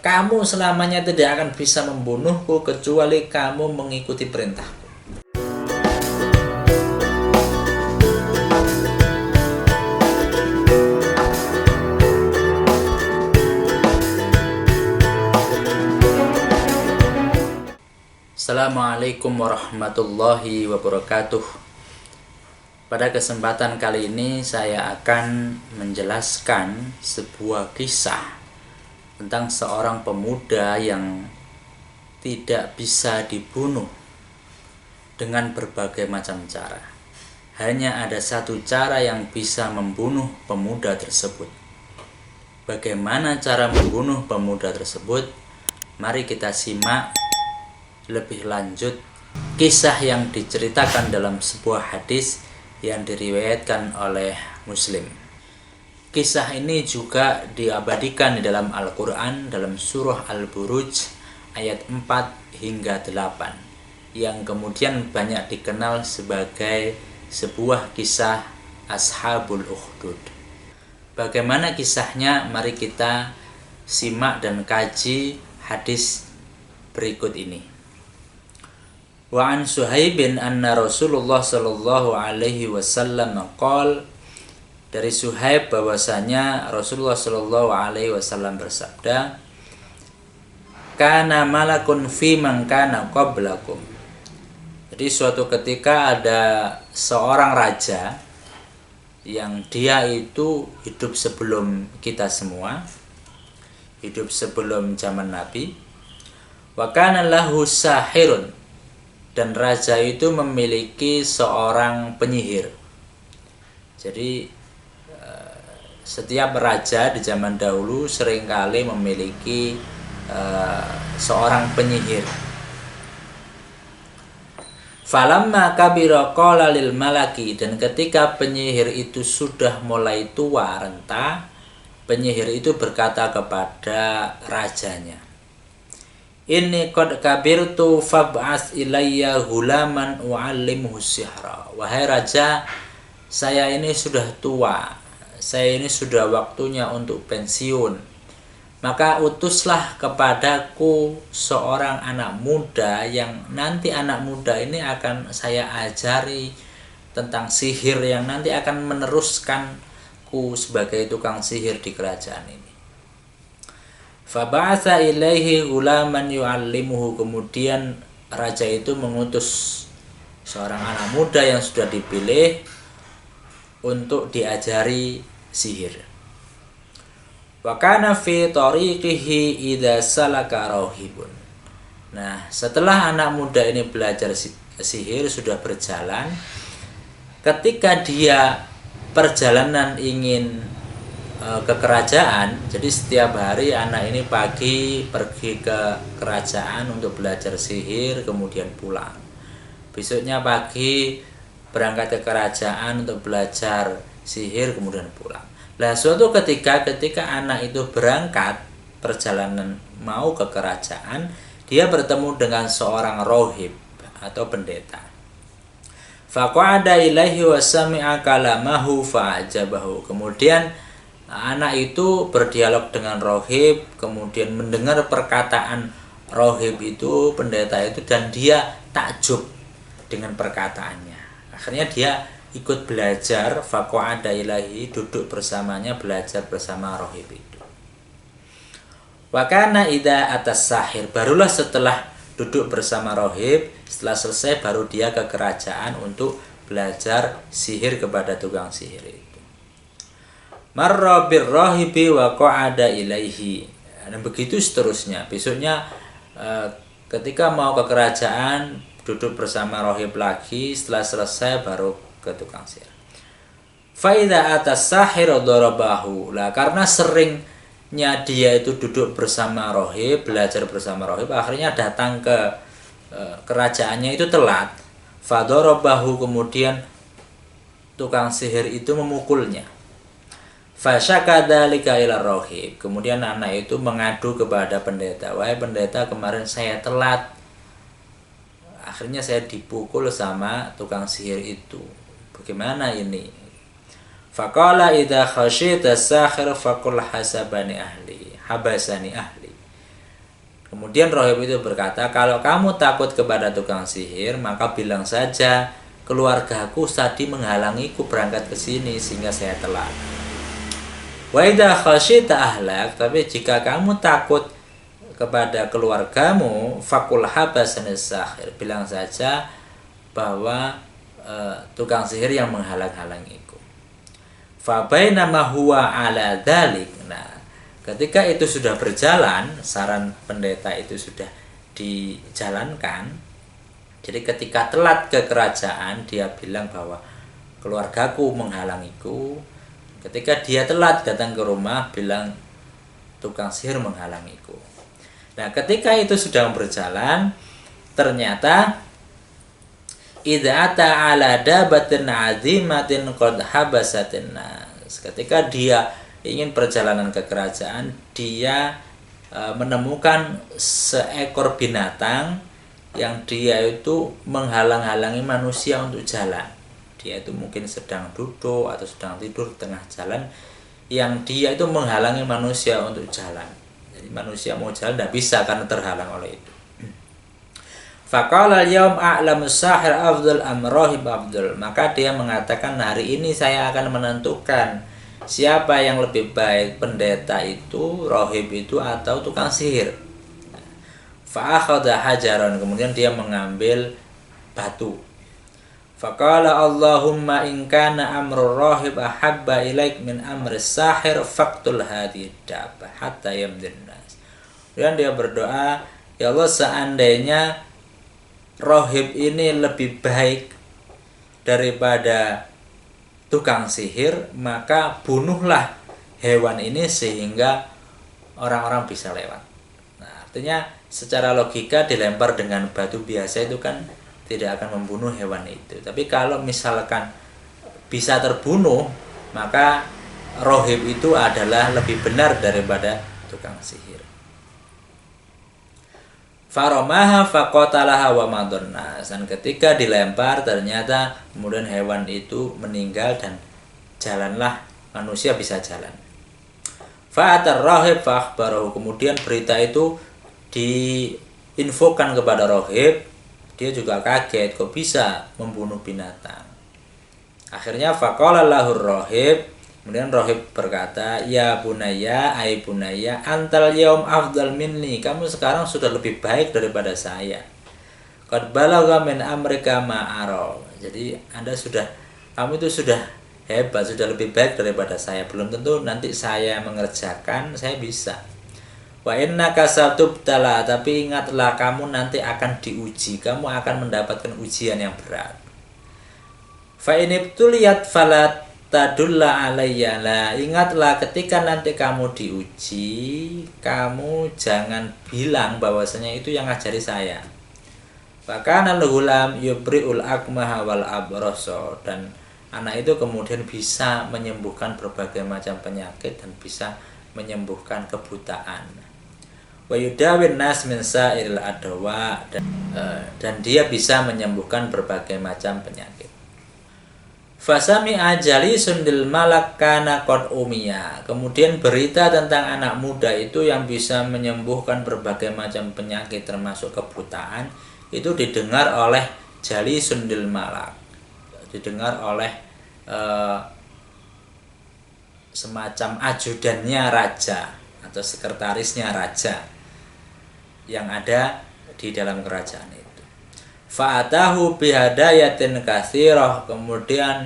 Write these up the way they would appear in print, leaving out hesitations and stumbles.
kamu selamanya tidak akan bisa membunuhku kecuali kamu mengikuti perintahku. Assalamualaikum warahmatullahi wabarakatuh. Pada kesempatan kali ini saya akan menjelaskan sebuah kisah tentang seorang pemuda yang tidak bisa dibunuh dengan berbagai macam cara. Hanya ada satu cara yang bisa membunuh pemuda tersebut. Bagaimana cara membunuh pemuda tersebut? Mari kita simak lebih lanjut kisah yang diceritakan dalam sebuah hadis yang diriwayatkan oleh Muslim. Kisah ini juga diabadikan di dalam Al-Quran dalam surah Al-Buruj ayat 4 hingga 8 yang kemudian banyak dikenal sebagai sebuah kisah Ashabul Ukhdud. Bagaimana kisahnya? Mari kita simak dan kaji hadis berikut ini. Wa an Suhaibin anna Rasulullah sallallahu alaihi wasallam qol, dari Suhaib bahwasanya Rasulullah sallallahu alaihi wasallam bersabda, kana malakun fi man kana qablakum. Jadi suatu ketika ada seorang raja yang dia itu hidup sebelum kita semua, hidup sebelum zaman Nabi. Wa kana lahu sahirun, dan raja itu memiliki seorang penyihir. Jadi setiap raja di zaman dahulu seringkali memiliki seorang penyihir. Falamma kabira qala lil malaki, dan ketika penyihir itu sudah mulai tua renta, penyihir itu berkata kepada rajanya, inni qad kabirtu fab'as ilayya hulaman u'allimuhu sihra. Wahai raja, saya ini sudah tua, saya ini sudah waktunya untuk pensiun, maka utuslah kepadaku seorang anak muda yang nanti anak muda ini akan saya ajari tentang sihir yang nanti akan meneruskanku sebagai tukang sihir di kerajaan ini. Faba'atha ilaihi gulaman yu'allimuhu, kemudian raja itu mengutus seorang anak muda yang sudah dipilih untuk diajari sihir. Wa kana fi tariqihi idza salaka rahibun. Nah, setelah anak muda ini belajar sihir, sudah berjalan, ketika dia perjalanan ingin ke kerajaan, jadi setiap hari anak ini pagi pergi ke kerajaan untuk belajar sihir, kemudian pulang. Besoknya pagi berangkat ke kerajaan untuk belajar sihir, kemudian pulang. Nah, suatu ketika anak itu berangkat perjalanan mau ke kerajaan, dia bertemu dengan seorang rohib atau pendeta. Faqa'ada ilaihi wa sami'a kalamahu fa'ajabahu. Kemudian anak itu berdialog dengan rohib, kemudian mendengar perkataan rohib itu, pendeta itu, dan dia takjub dengan perkataannya. Akhirnya dia ikut belajar, faqa'ada ilaihi, duduk bersamanya, belajar bersama rohib itu. Wa kana idza atas sahir, barulah setelah duduk bersama rohib, setelah selesai baru dia ke kerajaan untuk belajar sihir kepada tukang sihir itu. Marra birrahibi wa qa'ada ilaihi. Dan begitu seterusnya. Besoknya ketika mau ke kerajaan, duduk bersama rohib lagi, setelah selesai baru ke tukang sihir. Fa idza atas sahir darabahu. Lah karena seringnya dia itu duduk bersama rohib, belajar bersama rohib, akhirnya datang ke kerajaannya itu telat. Fa darabahu, kemudian tukang sihir itu memukulnya. Fasyaka dzalika ila rohib, kemudian anak itu mengadu kepada pendeta, wahai pendeta, kemarin saya telat, akhirnya saya dipukul sama tukang sihir itu, bagaimana ini? Faqala idza khasyita as-sakhir faqul habasani ahli. Kemudian rohib itu berkata, kalau kamu takut kepada tukang sihir, maka bilang saja, keluargaku tadi menghalangiku berangkat ke sini sehingga saya telat. Wa idza khasyita ahlak, tapi jika kamu takut kepada keluargamu, fakul habasan sahir, bilang saja bahwa tukang sihir yang menghalang-halangiku. Fa bainama huwa ala dzalik. Nah, ketika itu sudah berjalan, saran pendeta itu sudah dijalankan. Jadi ketika telat ke kerajaan, dia bilang bahwa keluargaku menghalangiku. Ketika dia telat datang ke rumah, bilang tukang sihir menghalangiku. Nah, ketika itu sudah berjalan, ternyata idza ata ala dabatin azimatin qad habasatin nas. Ketika dia ingin perjalanan ke kerajaan, dia menemukan seekor binatang yang dia itu menghalang-halangi manusia untuk jalan. Dia itu mungkin sedang duduk atau sedang tidur di tengah jalan, yang dia itu menghalangi manusia untuk jalan. Jadi manusia mau jalan tidak bisa karena terhalang oleh itu. Faqala al-yawm a'lamu sahir afdal am rahib afdal. Maka dia mengatakan, hari ini saya akan menentukan siapa yang lebih baik, pendeta itu, rahib itu, atau tukang sihir. Fa akhadha hajaran, kemudian dia mengambil batu. Faqala Allahumma in kana amru rahib ahabba ilaik min amri sahir faqtul hadhihi dabbah hatta yamdin nas. Kemudian dia berdoa, ya Allah, seandainya rohib ini lebih baik daripada tukang sihir, maka bunuhlah hewan ini sehingga orang-orang bisa lewat. Nah, artinya secara logika dilempar dengan batu biasa itu kan tidak akan membunuh hewan itu. Tapi kalau misalkan bisa terbunuh, maka rohib itu adalah lebih benar daripada tukang sihir. Faromaha faqatalaha wa madonna. Dan ketika dilempar, ternyata kemudian hewan itu meninggal dan jalanlah, manusia bisa jalan. Fa'atar rahib fa'akhbarahu. Kemudian berita itu diinfokan kepada rohib. Dia juga kaget, kok bisa membunuh binatang. Akhirnya faqala lahur rahib. Kemudian rohib berkata, ya bunaya, ai bunaya, antal yaum afdal minni. Kamu sekarang sudah lebih baik daripada saya. Qad balagha min amrika ma'ara. Jadi kamu itu sudah hebat, sudah lebih baik daripada saya. Belum tentu nanti saya mengerjakan, saya bisa. Wa innaka satubtala, tapi ingatlah kamu nanti akan diuji. Kamu akan mendapatkan ujian yang berat. Fa inibtuliyat falat tadulla alayya. Lah, ingatlah ketika nanti kamu diuji, kamu jangan bilang bahwasanya itu yang ngajari saya. Bahkan al-ghulam yubri'ul akmaha wal abrasa, dan anak itu kemudian bisa menyembuhkan berbagai macam penyakit dan bisa menyembuhkan kebutaan. Wa yudawin nas min sa'iril adwa, dan dia bisa menyembuhkan berbagai macam penyakit. Fasami ajali sundil malak kana qad umiya. Kemudian berita tentang anak muda itu yang bisa menyembuhkan berbagai macam penyakit termasuk kebutaan itu didengar oleh jali sundil malak. Didengar oleh semacam ajudannya raja atau sekretarisnya raja yang ada di dalam kerajaan itu. Fa'atahu bihadayatin katsirah. Kemudian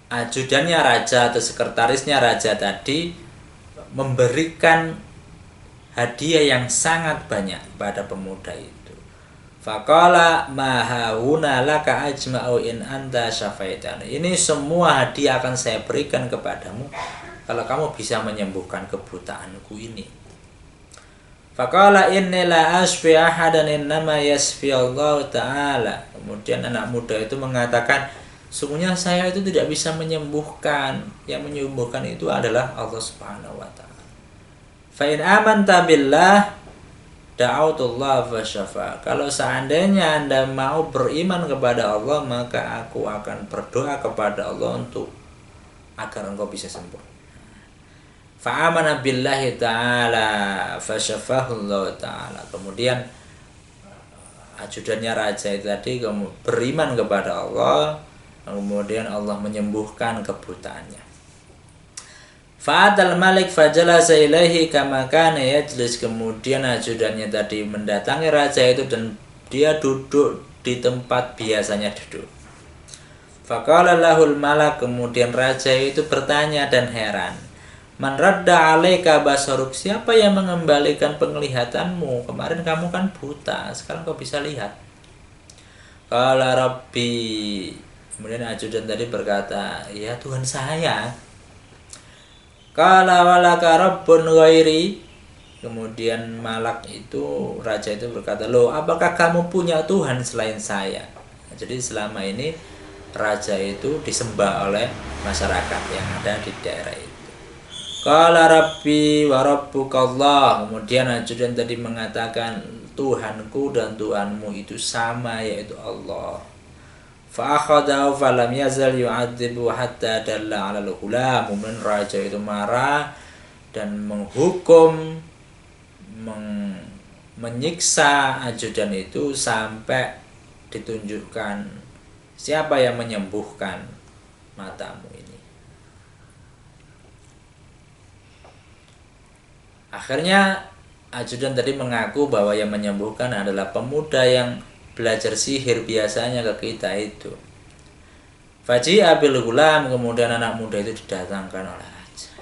ajudannya raja atau sekretarisnya raja tadi memberikan hadiah yang sangat banyak pada pemuda itu. Faqala ma hauna laka ajma'u in anta syafaitani. Ini semua hadiah akan saya berikan kepadamu kalau kamu bisa menyembuhkan kebutaanku ini. Faqala inni la asfi ahadan innama yasfi Allah Ta'ala. Kemudian anak muda itu mengatakan, sungguhnya saya itu tidak bisa menyembuhkan. Yang menyembuhkan itu adalah Allah Subhanahu wa Ta'ala. Fa in amanta billah da'autullah fa syafa. Kalau seandainya Anda mau beriman kepada Allah, maka aku akan berdoa kepada Allah untuk agar engkau bisa sembuh. Fa'amana billahi ta'ala fasyafahu Allah ta'ala. Kemudian ajudannya raja itu tadi beriman kepada Allah, kemudian Allah menyembuhkan kebutaannya. Fa'atal malik fajalasa ilaihi kama kana yajlis. Kemudian ajudannya tadi mendatangi raja itu dan dia duduk di tempat biasanya duduk. Faqala lahul malak. Kemudian raja itu bertanya dan heran, man radda alaika basaruk, siapa yang mengembalikan penglihatanmu? Kemarin kamu kan buta, sekarang kau bisa lihat. Qala rabbi. Kemudian ajudan tadi berkata, ya Tuhan saya. Qala walaka rabbun ghairi. Kemudian malak itu, raja itu berkata, loh apakah kamu punya Tuhan selain saya? Jadi selama ini raja itu disembah oleh masyarakat yang ada di daerah itu. Qala rabbi wa rabbukallah. Kemudian ajudan tadi mengatakan, Tuhanku dan Tuhanmu itu sama, yaitu Allah. Fa'akhadahu falam yazal yu'adzibu hatta dalla 'alal ghulam. Kemudian raja itu marah dan menghukum, menyiksa ajudan itu sampai ditunjukkan siapa yang menyembuhkan matamu ini. Akhirnya ajudan tadi mengaku bahwa yang menyembuhkan adalah pemuda yang belajar sihir biasanya ke kita itu. Faji'a bil ghulam. Kemudian anak muda itu didatangkan oleh raja.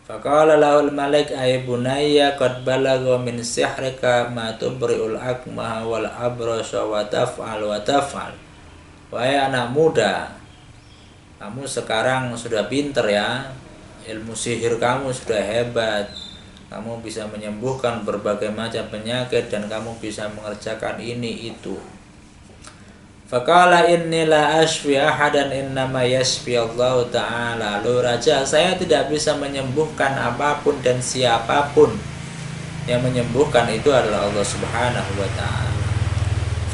Faqala lahul malik ay bunayya qad balagha min sihrika ma tubri'ul akmaha wal abrasa wa taf'al wa taf'al. Wahai anak muda, kamu sekarang sudah pinter ya, ilmu sihir kamu sudah hebat, kamu bisa menyembuhkan berbagai macam penyakit dan kamu bisa mengerjakan ini itu. Faqala inni la ashfi ahadan innama yashfi Allah ta'ala. Lalu raja, saya tidak bisa menyembuhkan apapun dan siapapun, yang menyembuhkan itu adalah Allah Subhanahu wa ta'ala.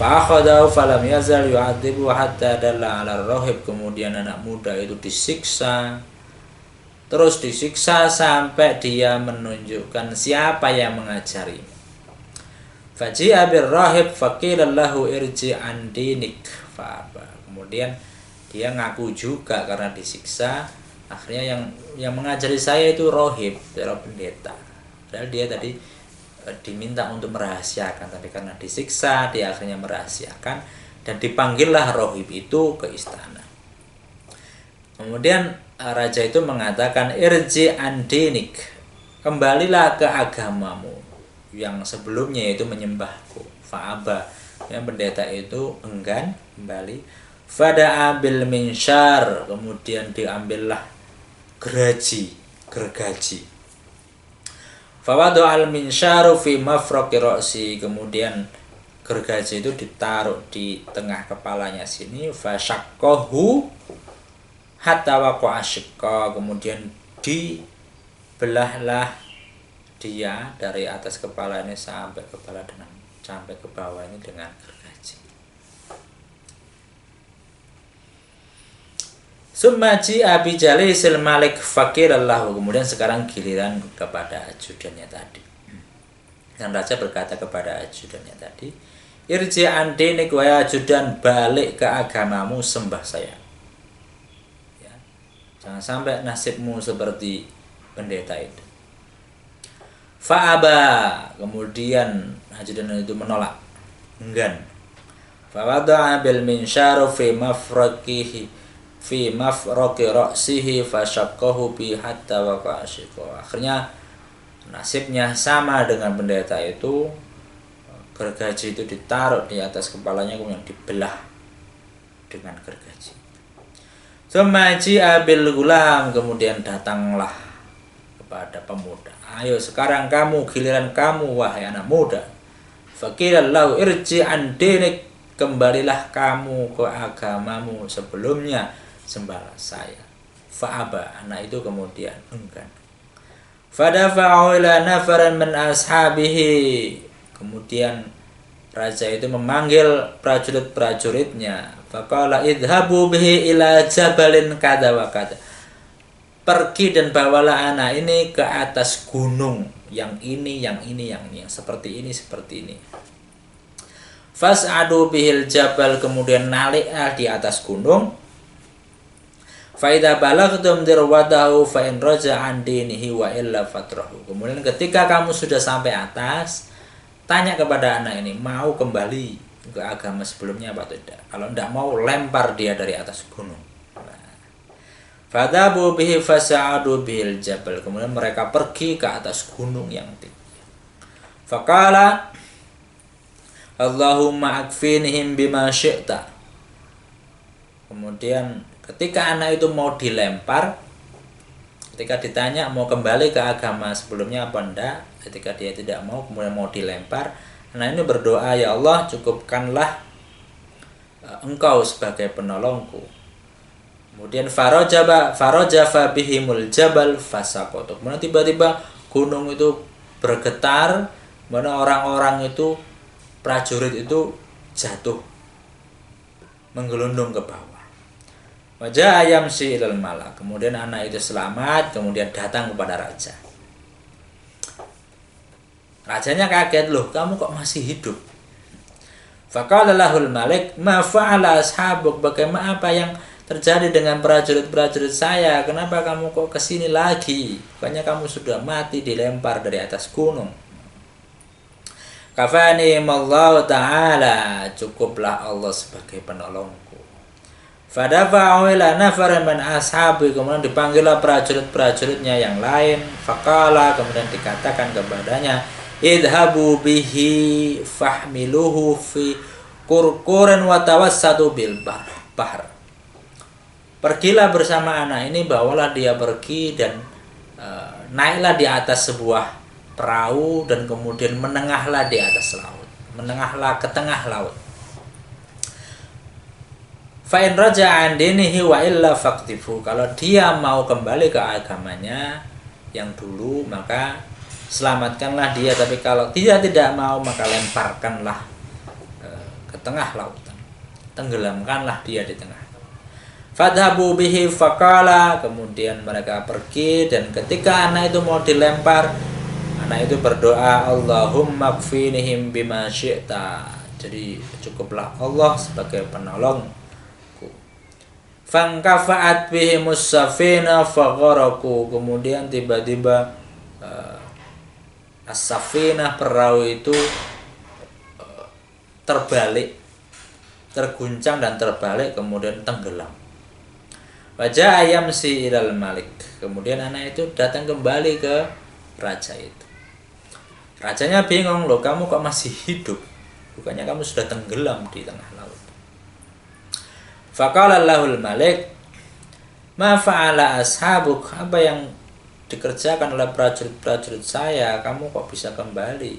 Fa'akhadahu falam yazal yu'adzibu hatta dalla 'ala rahib. Kemudian anak muda itu disiksa, terus disiksa sampai dia menunjukkan siapa yang mengajari. Faji'a birrahib faqila lahu irji an dinik fa'aba. Kemudian dia ngaku juga karena disiksa. Akhirnya yang mengajari saya itu rohib, pendeta. Padahal dia tadi diminta untuk merahasiakan, tapi karena disiksa dia akhirnya merahasiakan dan dipanggillah rohib itu ke istana. Kemudian raja itu mengatakan irji an dinik, kembalilah ke agamamu yang sebelumnya itu menyembahku. Fa'aba, yang pendeta itu enggan kembali. Fada'a bil minsyar. Kemudian diambillah gergaji. Fawadu al minsyaru fi mafraqi ra'si. Kemudian gergaji itu ditaruh di tengah kepalanya sini. Fasyaqqahu hatta waqa'a syaqqa. Kemudian dibelahlah dia dari atas kepala ini sampai ke bawah ini dengan gergaji. Summaji abi jalisil malik faqilallahu. Kemudian sekarang giliran kepada ajudannya tadi. Dan raja berkata kepada ajudannya tadi, irji an dinik wa ajudan, balik ke agamamu, sembah saya. Ya. Jangan sampai nasibmu seperti pendeta itu. Fa'aba. Kemudian ajudan itu menolak, enggan. Fawada'a bil minsyaru fi mafraqi ra'sihi fasyaqqahu bi hatta waqa'a shiqqa. Akhirnya nasibnya sama dengan pendeta itu. Gergaji itu ditaruh di atas kepalanya, kemudian dibelah dengan gergaji. Summaji abil gulam. Kemudian datanglah kepada pemuda, ayo sekarang kamu, giliran kamu wahai anak muda. Faqilallahu irji an dinik, kembalilah kamu ke agamamu sebelumnya, sembahlah saya. Fa'aba, anak itu kemudian enggan. Fadafa'u ila nafaran min ashabihi. Kemudian raja itu memanggil prajurit-prajuritnya. Faqala idhabu bihi ila jabalin kada wa kada. pergi dan bawalah anak ini ke atas gunung, yang ini, yang seperti ini, seperti ini. Fas'adu bihil jabal, kemudian naliklah di atas gunung. Fa idza balagtum dirwadahu fa in raja'an dinihi wa illa fatrahu. Kemudian ketika kamu sudah sampai atas, tanya kepada anak ini, mau kembali ke agama sebelumnya apa tidak? Kalau tidak mau, lempar dia dari atas gunung. Fadhabu bihi fasa'adu bihil jabal. Kemudian mereka pergi ke atas gunung yang tinggi. Faqala Allahumma akfinihim bima syi'ta. Kemudian ketika anak itu mau dilempar, ketika ditanya mau kembali ke agama sebelumnya apa enggak, ketika dia tidak mau, kemudian mau dilempar, anak ini berdoa, ya Allah, cukupkanlah engkau sebagai penolongku. Kemudian farajafa bihimul jabal fasaqatu. Kemudian tiba-tiba gunung itu bergetar, mana orang-orang itu, prajurit itu jatuh menggelundung ke bawah. Wajah ayam si ilal malak. Kemudian anak itu selamat, kemudian datang kepada raja. Rajanya kaget, loh, kamu kok masih hidup? Faqala lahul malik, ma fa'ala ashabuk, bagaimana apa yang terjadi dengan prajurit-prajurit saya? Kenapa kamu kok kesini lagi? Bukannya kamu sudah mati dilempar dari atas gunung. Kafani Allah ta'ala, cukuplah Allah sebagai penolongku. Fadafa'u ila nafarin min ashabi, kemudian dipanggillah prajurit-prajuritnya yang lain. Faqala, kemudian dikatakan kepadanya, idhabu bihi fahmiluhu fi kurkurin wa tawassatu bil bahr. Pergilah bersama anak ini, bawalah dia pergi dan naiklah di atas sebuah perahu dan kemudian menengahlah di atas laut, menengahlah ke tengah laut. Fa in raja'an dinihi wa illa faqtifu. Kalau dia mau kembali ke agamanya yang dulu, maka selamatkanlah dia, tapi kalau dia tidak mau, maka lemparkanlah ke tengah lautan, tenggelamkanlah dia di tengah. Fadhabu bihi faqala, kemudian mereka pergi dan ketika anak itu mau dilempar, anak itu berdoa, Allahumma kfinihim bima syi'ta. Jadi cukuplah Allah sebagai penolongku. Fangkafa'at bihimus safina fagharaku. Kemudian tiba-tiba as-safinah, perahu itu terbalik, terguncang dan terbalik, kemudian tenggelam. Wajah ayam si ilal malik. Kemudian anak itu datang kembali ke raja itu. Rajanya bingung, loh, kamu kok masih hidup? Bukannya kamu sudah tenggelam di tengah laut. Faqala lahul malik, ma fa'ala ashabuk, apa yang dikerjakan oleh prajurit-prajurit saya, kamu kok bisa kembali?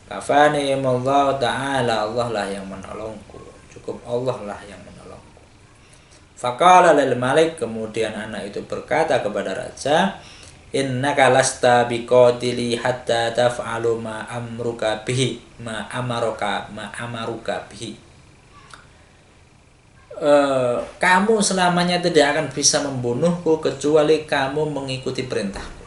Kafani Allah ta'ala, Allah lah yang menolongku, cukup Allah lah yang menolongku. Faqala lil malik, kemudian anak itu berkata kepada raja, innaka lasta biqatili hatta taf'alu ma amruka bihi, ma amaruka bihi. Kamu selamanya tidak akan bisa membunuhku kecuali kamu mengikuti perintahku.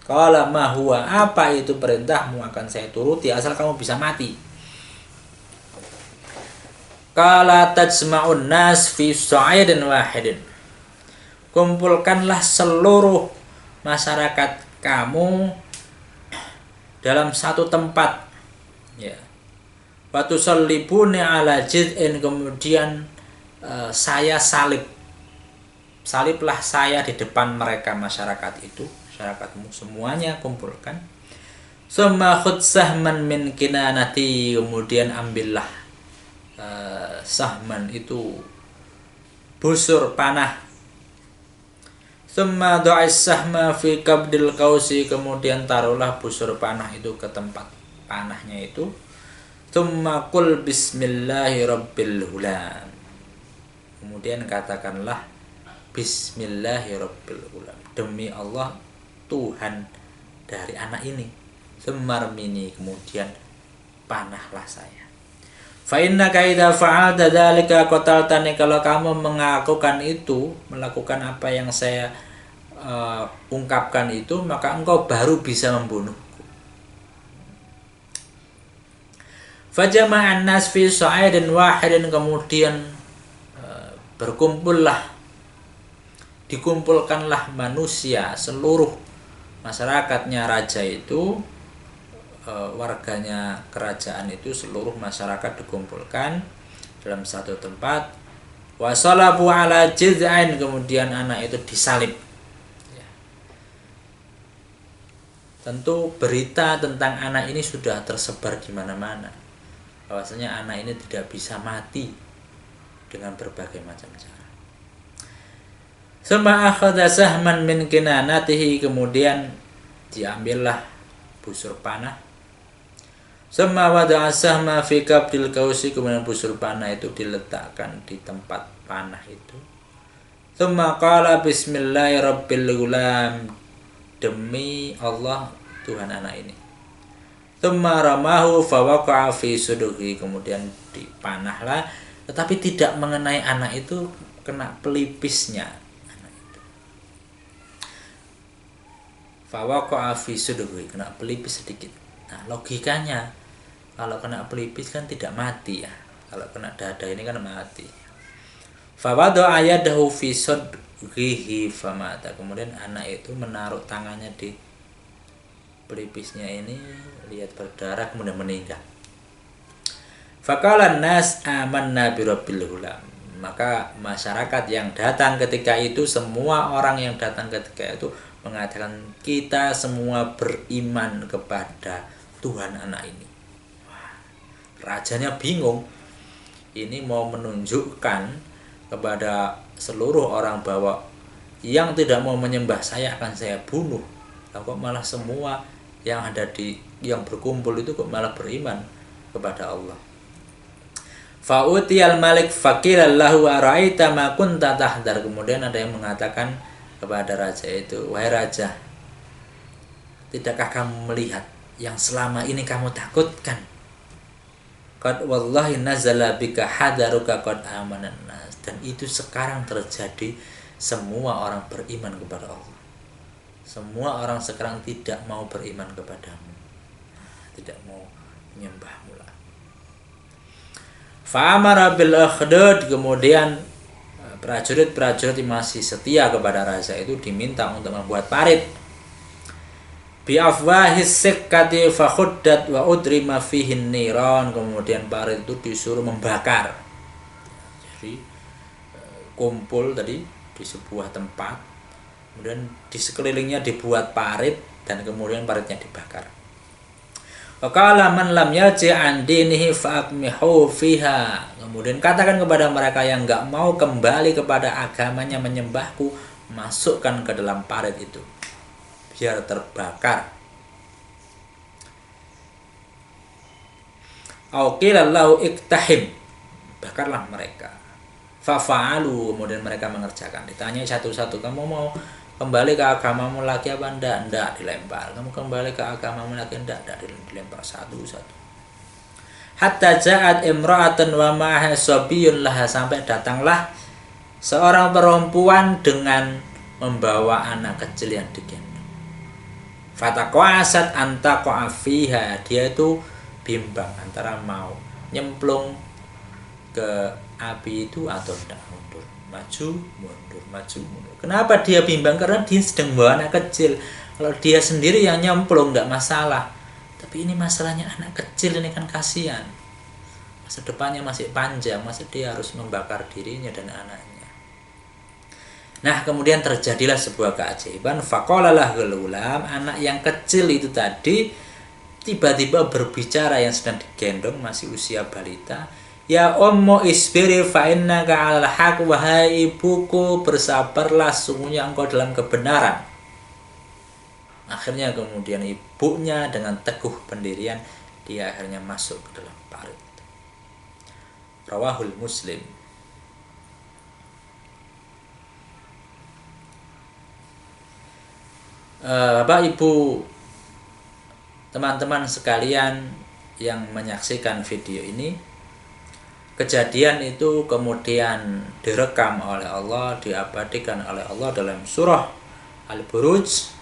Qala ma huwa, apa itu perintahmu, akan saya turuti asal kamu bisa mati. Qala tajma'un nas fi sa'idin wahidin. Kumpulkanlah seluruh masyarakat kamu dalam satu tempat, ya. Wa tusallibuni ala jid'in, kemudian saya saliblah saya di depan mereka, masyarakat itu, masyarakatmu semuanya kumpulkan. Summa khud sahman min kinanati, kemudian ambillah sahman itu busur panah. Summa du'is sahma fi qabdil qausi, kemudian taruhlah busur panah itu ke tempat panahnya itu. Summa qul bismillahi rabbil hulam, kemudian katakanlah bismillahi rabbil hulam, demi Allah Tuhan dari anak ini. Semarmini, kemudian panahlah saya. Fa innaka idza fa'alta dzalika qataltani, kalau kamu melakukan itu, melakukan apa yang saya ungkapkan itu, maka engkau baru bisa membunuhku. Fajama'an nas fi sa'idin wahidin, kemudian dikumpulkanlah manusia, seluruh masyarakatnya raja itu, warganya kerajaan itu, seluruh masyarakat dikumpulkan dalam satu tempat. Wasalabu ala jiz'ain, kemudian anak itu disalib. Tentu berita tentang anak ini sudah tersebar di mana-mana, bahwasanya anak ini tidak bisa mati dengan berbagai macam cara. Summa akhadha sahman min kinanatihi, kemudian diambillah busur panah. Summa wada'a sahma fi qabdil kausi, kemudian busur panah itu diletakkan di tempat panah itu. Summa qala bismillahirrabbilgulam, demi Allah Tuhan anak ini. Summa ramahu fawaqa'a fi sudughi, kemudian dipanahlah, tetapi tidak mengenai anak itu, kena pelipisnya anak itu. Fawaqa'a fi sudughi, kena pelipis sedikit. Nah, logikanya kalau kena pelipis kan tidak mati ya. Kalau kena dada ini kan mati. Fawada'a yadahu fi sudghihi famata, kemudian anak itu menaruh tangannya di pelipisnya ini, lihat berdarah, kemudian meninggal. Faqalan nas amanna bi rabbil ghulam, maka masyarakat yang datang ketika itu, semua orang yang datang ketika itu mengatakan, kita semua beriman kepada Tuhan anak ini. Rajanya bingung, ini mau menunjukkan kepada seluruh orang bahwa yang tidak mau menyembah saya akan saya bunuh. Kok malah semua yang ada yang berkumpul itu kok malah beriman kepada Allah. Fa'utiyal malik faqilallahu ara'aita ma kunta tahdar, kemudian ada yang mengatakan kepada raja itu, wahai raja, tidakkah kamu melihat yang selama ini kamu takutkan? Qad wallahi nazala bika hadaruka qad amanan nas, dan itu sekarang terjadi, semua orang beriman kepada Allah. Semua orang sekarang tidak mau beriman kepadamu, tidak mau menyembahmu lah. Fa'amara bil akhdud, kemudian prajurit-prajurit yang masih setia kepada raja itu diminta untuk membuat parit. Bi afwahis sikkati fa khuddat wa udrima fihin niran, kemudian parit itu disuruh membakar. Jadi kumpul tadi di sebuah tempat, kemudian di sekelilingnya dibuat parit, dan kemudian paritnya dibakar. Wa qala man lam yaji an dinihi fa aqmihu fiha, kemudian katakan kepada mereka yang enggak mau kembali kepada agamanya menyembahku, masukkan ke dalam parit itu biar terbakar. Au qila lahu iktahim, bakarlah mereka. Fa fa'alu, kemudian mereka mengerjakan. Ditanya satu-satu, kamu mau kembali ke agamamu lagi apa enggak? Enggak, dilempar. Kamu kembali ke agamamu lagi? Enggak, dilempar satu-satu. Hatta ja'at imra'atan wa ma'aha sabiyyun laha, sampai datanglah seorang perempuan dengan membawa anak kecil yang digendong. Fataqasat antaqa'a fiha, dia itu bimbang antara mau nyemplung ke api itu atau tidak, mundur maju mundur. Kenapa dia bimbang? Karena dia sedang bawa anak kecil. Kalau dia sendiri yang nyemplung tidak masalah, tapi ini masalahnya anak kecil ini kan kasihan, masa depannya masih panjang, masa dia harus membakar dirinya dan anaknya. Nah, kemudian terjadilah sebuah keajaiban. Faqalalah ghulam, anak yang kecil itu tadi tiba-tiba berbicara, yang sedang digendong masih usia balita. Ya ummu isbiri fa innaka 'alal haq, wahai ibuku bersabarlah, sungguhnya engkau dalam kebenaran. Akhirnya kemudian ibunya dengan teguh pendirian, dia akhirnya masuk ke dalam parit. Rawahul Muslim. Bapak Ibu, teman-teman sekalian yang menyaksikan video ini, kejadian itu kemudian direkam oleh Allah, diabadikan oleh Allah dalam surah Al-Buruj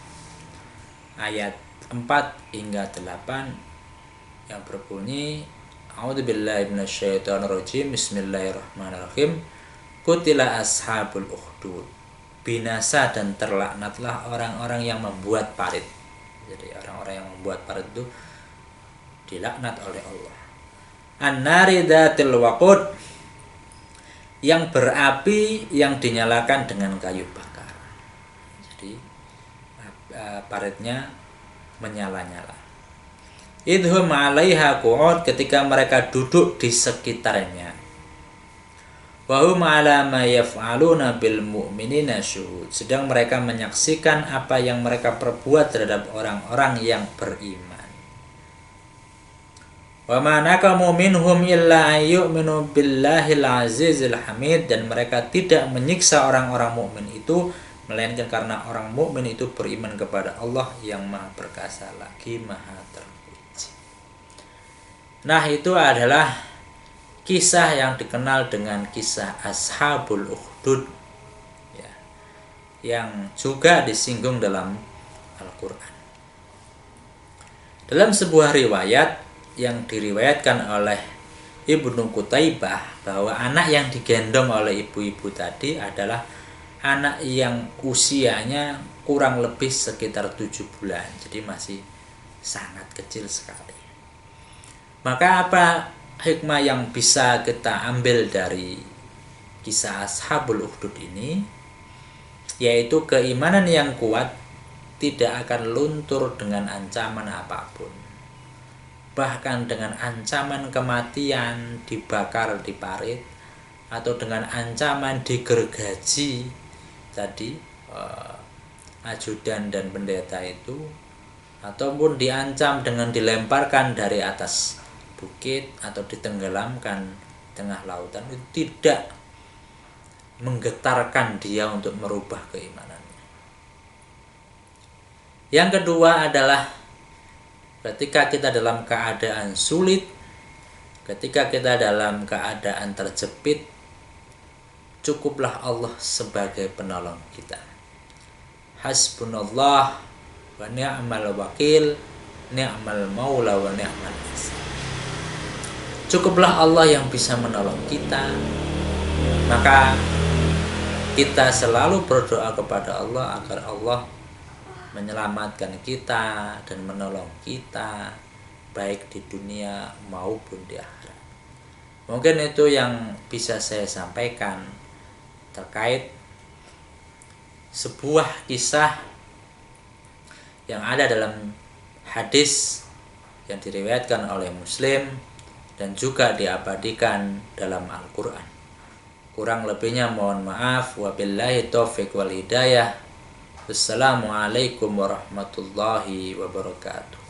ayat 4 hingga 8 yang berbunyi A'udzubillahi minasyaitonirrajim. Bismillahirrahmanirrahim. Qutila ashabul ukhdud. Binasa dan terlaknatlah orang-orang yang membuat parit. Jadi orang-orang yang membuat parit itu dilaknat oleh Allah. An-nari dzatil waqud, yang berapi yang dinyalakan dengan kayu bakar. Jadi paritnya menyala-nyala. Idhum 'alaiha qu'ud, ketika mereka duduk di sekitarnya. Wa hum 'ala ma yaf'aluna bil mu'minina syuhud, sedang mereka menyaksikan apa yang mereka perbuat terhadap orang-orang yang beriman. Wa ma naqamu minhum illa ayyuminu billahil azizil hamid, dan mereka tidak menyiksa orang-orang mukmin itu melainkan karena orang mukmin itu beriman kepada Allah yang Maha Perkasa lagi Maha Terpuji. Nah, itu adalah kisah yang dikenal dengan kisah Ashabul Ukhdud ya, yang juga disinggung dalam Al-Quran. Dalam sebuah riwayat yang diriwayatkan oleh Ibnu Qutaibah, bahwa anak yang digendong oleh ibu-ibu tadi adalah anak yang usianya kurang lebih sekitar 7 bulan, jadi masih sangat kecil sekali. Maka apa hikmah yang bisa kita ambil dari kisah Ashabul Ukhdud ini? Yaitu keimanan yang kuat tidak akan luntur dengan ancaman apapun. Bahkan dengan ancaman kematian, dibakar di parit, atau dengan ancaman digergaji tadi ajudan dan pendeta itu, ataupun diancam dengan dilemparkan dari atas bukit atau ditenggelamkan tengah lautan, itu tidak menggetarkan dia untuk merubah keimanannya. Yang kedua adalah ketika kita dalam keadaan sulit, ketika kita dalam keadaan terjepit, cukuplah Allah sebagai penolong kita. Hasbunallah wa ni'mal wakil, ni'mal maula wa ni'mal nasir. Cukuplah Allah yang bisa menolong kita. Maka kita selalu berdoa kepada Allah agar Allah menyelamatkan kita dan menolong kita baik di dunia maupun di akhirat. Mungkin itu yang bisa saya sampaikan terkait sebuah kisah yang ada dalam hadis yang diriwayatkan oleh Muslim dan juga diabadikan dalam Al-Quran. Kurang lebihnya mohon maaf. Wabillahi taufiq wal hidayah. Wassalamualaikum warahmatullahi wabarakatuh.